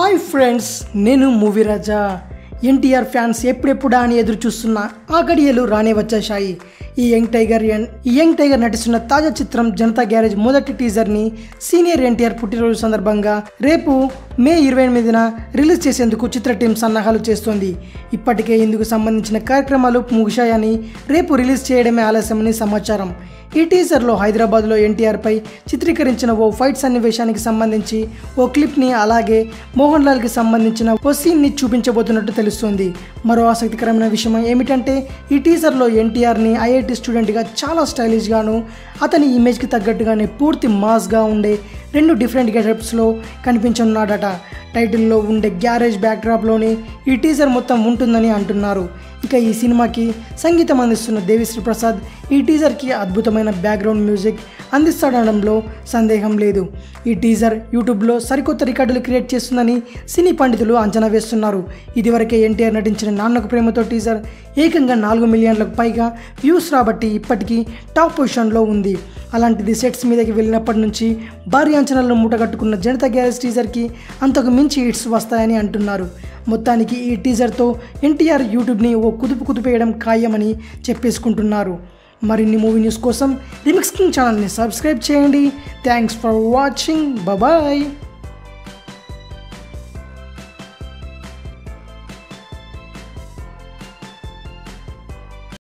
Hi friends, నేను movie రాజా. NTR fans ఎప్పుడెప్పుడా అని ఎదురు చూస్తున్న ఆ గడియలు రానే వచ్చేశాయి. ఈ యంగ్ టైగర్ నటిస్తున్న తాజా చిత్రం జనతా గ్యారేజ్ మొదటి టీజర్ని సీనియర్ ఎన్టీఆర్ పుట్టినరోజు సందర్భంగా రేపు మే 28న రిలీజ్ చేసేందుకు చిత్ర టీం సన్నాహాలు చేస్తోంది. ఇప్పటికే ఇందుకు సంబంధించిన కార్యక్రమాలు ముగిశాయని, రేపు రిలీజ్ చేయడమే ఆలస్యమని సమాచారం. ఈ టీజర్లో హైదరాబాద్లో ఎన్టీఆర్పై చిత్రీకరించిన ఓ ఫైట్ సన్నివేశానికి సంబంధించి ఓ క్లిప్ని, అలాగే మోహన్ లాల్కి సంబంధించిన ఓ సీన్ని చూపించబోతున్నట్టు తెలుస్తోంది. మరో ఆసక్తికరమైన విషయం ఏమిటంటే, ఈ టీజర్లో ఎన్టీఆర్ని ఐఐటి స్టూడెంట్గా చాలా స్టైలిష్గాను, అతని ఇమేజ్కి తగ్గట్టుగానే పూర్తి మాస్గా ఉండే 2 డిఫరెంట్ గెటప్స్లో కనిపించనున్నాడట. టైటిల్లో ఉండే గ్యారేజ్ బ్యాక్డ్రాప్లోనే ఈ టీజర్ మొత్తం ఉంటుందని అంటున్నారు. ఇక ఈ సినిమాకి సంగీతం అందిస్తున్న దేవిశ్రీ ప్రసాద్ ఈ టీజర్కి అద్భుతమైన బ్యాక్గ్రౌండ్ మ్యూజిక్ అందిస్తాడనడంలో సందేహం లేదు. ఈ టీజర్ యూట్యూబ్లో సరికొత్త రికార్డులు క్రియేట్ చేస్తుందని సినీ పండితులు అంచనా వేస్తున్నారు. ఇదివరకే ఎన్టీఆర్ నటించిన నాన్నకు ప్రేమతో టీజర్ ఏకంగా 4 మిలియన్లకు పైగా వ్యూస్ రాబట్టి ఇప్పటికీ టాప్ పొజిషన్లో ఉంది. అలాంటిది సెట్స్ మీదకి వెళ్ళినప్పటి నుంచి భారీ అంచనాలను మూటగట్టుకున్న జనతా గ్యారేజ్ టీజర్కి అంతకు మించి హిట్స్ వస్తాయని అంటున్నారు. మొత్తానికి ఈ టీజర్తో ఎన్టీఆర్ యూట్యూబ్ని ఓ కుదిపేయడం ఖాయమని చెప్పేసుకుంటున్నారు. మరిన్ని మూవీ న్యూస్ కోసం రీమిక్స్ కింగ్ ఛానల్ని సబ్స్క్రైబ్ చేయండి. Thanks for watching. బాయ్.